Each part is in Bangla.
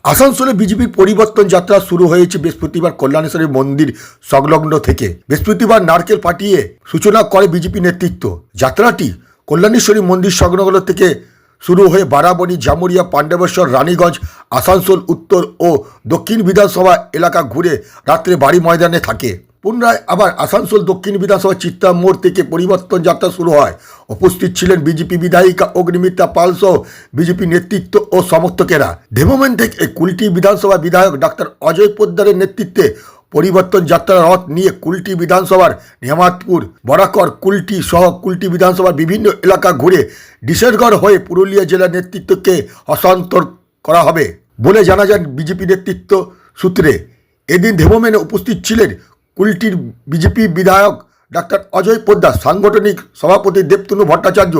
আসানসোলে বিজেপির পরিবর্তন যাত্রা শুরু হয়েছে বৃহস্পতিবার কল্যাণেশ্বরী মন্দির সংলগ্ন থেকে। বৃহস্পতিবার নারকেল ফাটিয়ে সূচনা করে বিজেপি নেতৃত্ব। যাত্রাটি কল্যাণেশ্বরী মন্দির সংলগ্ন থেকে শুরু হয়ে বারাবণী, জামুরিয়া, পাণ্ডবেশ্বর, রানীগঞ্জ, আসানসোল উত্তর ও দক্ষিণ বিধানসভা এলাকা ঘুরে রাত্রে বাড়ি ময়দানে থাকে। পুনরায় আবার আসানসোল দক্ষিণ বিধানসভা চিত্রা মোড় থেকে পরিবর্তন যাত্রা শুরু হয়। উপস্থিত ছিলেন বিজেপি বিধায়িকা অগ্নিমিত্রা পাল সহ বিজেপি নেতৃত্ব ও সমর্থকেরা। ডেমোমেন থেকে কুলটি বিধানসভা বিধায়ক ডাক্তার অজয় পোদ্দারের নেতৃত্বে পরিবর্তন যাত্রা রথ নিয়ে কুলটি বিধানসভার নেমাতপুর, বরাকর, কুলটি সহ কুলটি বিধানসভার বিভিন্ন এলাকা ঘুরে ডিসেরগড় হয়ে পুরুলিয়া জেলার নেতৃত্বকে হস্তান্তর করা হবে বলে জানা যায় বিজেপি নেতৃত্ব সূত্রে। এদিন ডেমোমেনে উপস্থিত ছিলেন কুলটির বিজেপি বিধায়ক ডাক্তার অজয় পোদ্দার, সাংগঠনিক সভাপতি দেবতনু ভট্টাচার্য,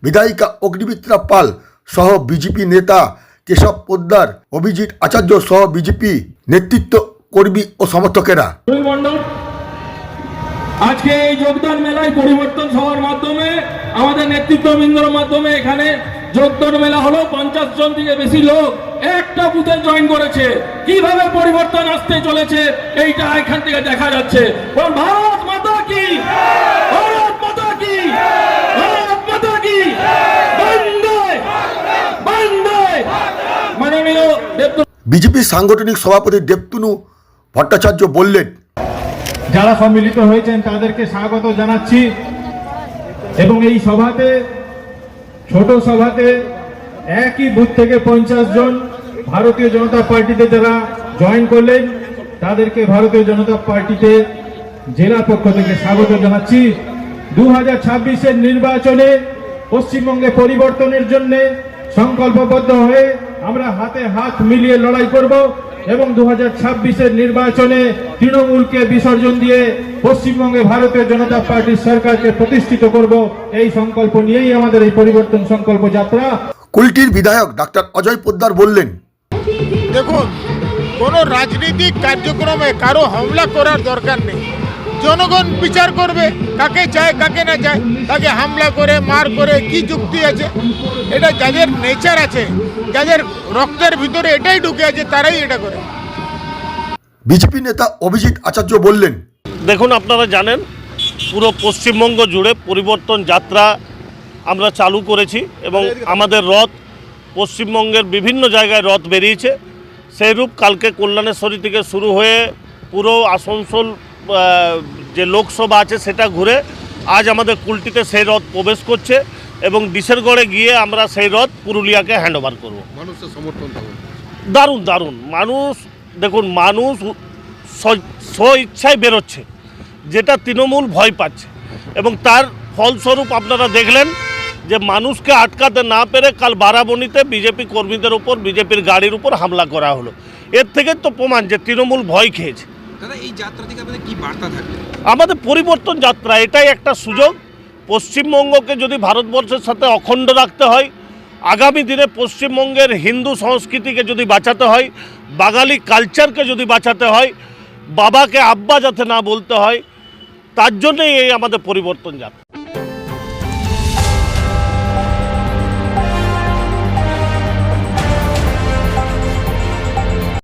বিধায়িকা অগ্নিমিত্রা পাল সহ বিজেপি নেতা কেশব পোদ্দার, অভিজিৎ আচার্য সহ বিজেপি নেতৃত্ব, কর্মী ও সমর্থকেরা। আজকে এই যোগদান মেলায় পরিবর্তন সভার মাধ্যমে আমাদের নেতৃত্ববৃন্দর মাধ্যমে এখানে যোগদান মেলা হলো। 50 জন থেকে বেশি লোক একটা বুথে জয়েন করেছে। কিভাবে পরিবর্তন আসতে চলেছে এইটা এখান থেকে দেখা যাচ্ছে। ভারত মাতা কি, ভারত মাতা কি, ভারত মাতা কি, বন্দে বন্দে। মাননীয় বিজেপির সাংগঠনিক সভাপতি দেবতনু ভট্টাচার্য বললেন, যারা সম্মিলিত হয়েছেন তাদেরকে স্বাগত জানাচ্ছি। এবং এই সভাতে, ছোট সভাতে একই বুথ থেকে 50 জন ভারতীয় জনতা পার্টিতে যারা জয়েন করলেন তাদেরকে ভারতীয় জনতা পার্টিতে জেলা পক্ষ থেকে স্বাগত জানাচ্ছি। 2026-এর নির্বাচনে পশ্চিমবঙ্গে পরিবর্তনের জন্য সংকল্পবদ্ধ হয়ে আমরা হাতে হাত মিলিয়ে লড়াই করব এবং 2026-এর নির্বাচনে তৃণমূলকে বিসর্জন দিয়ে পশ্চিমবঙ্গে ভারতীয় জনতা পার্টির সরকারকে প্রতিষ্ঠিত করব। এই সংকল্প নিয়েই আমাদের এই পরিবর্তন সংকল্প যাত্রা। কুলটির বিধায়ক ডাক্তার অজয় পোদ্দার বললেন, দেখুন, কোনো রাজনৈতিক কার্যক্রমে কারো হামলা করার দরকার নেই। জনগণ বিচার করবে কাকে চায় কাকে না চায়। তাকে হামলা করে মার করে কি যুক্তি আছে? এটা যাদের নেচার আছে, যাদের রক্তের ভিতরে এটাই ঢুকে আছে, তারাই এটা করে। বিজেপি নেতা অভিজিৎ আচার্য বললেন, দেখুন, আপনারা জানেন পুরো পশ্চিমবঙ্গ জুড়ে পরিবর্তন যাত্রা আমরা চালু করেছি এবং আমাদের রথ পশ্চিমবঙ্গের বিভিন্ন জায়গায় রথ বেরিয়েছে। সেইরূপ কালকে কল্যাণেশ্বরী থেকে শুরু হয়ে পুরো আসানসোল যে লোকসভা আছে সেটা ঘুরে আজ আমাদের কুলটিতে সেই রথ প্রবেশ করছে এবং ডিসেরগড়ে গিয়ে আমরা সেই রথ পুরুলিয়াকে হ্যান্ডওভার করব। মানুষের সমর্থন দারুণ দারুণ মানুষ, দেখুন, মানুষ স্ব ইচ্ছায় বেরোচ্ছে, যেটা তৃণমূল ভয় পাচ্ছে এবং তার ফলস্বরূপ আপনারা দেখলেন যে মানুষকে আটকাতে না পেরে কাল বারাবণীতে বিজেপি কর্মীদের উপর, বিজেপির গাড়ির উপর হামলা করা হলো। এর থেকে তো প্রমাণ যে তৃণমূল ভয় খেয়েছে। দাদা, এই যাত্রা থেকে আপনাদের কি বার্তা থাকবে? আমাদের পরিবর্তন যাত্রা এটাই একটা সুযোগ। পশ্চিমবঙ্গকে যদি ভারতবর্ষের সাথে অখণ্ড রাখতে হয়, আগামী দিনে পশ্চিমবঙ্গের হিন্দু সংস্কৃতিকে যদি বাঁচাতে হয়, বাঙালি কালচারকে যদি বাঁচাতে হয়, বাবাকে আব্বা যাতে না বলতে হয়, তার জন্যই এই আমাদের পরিবর্তন যাত্রা।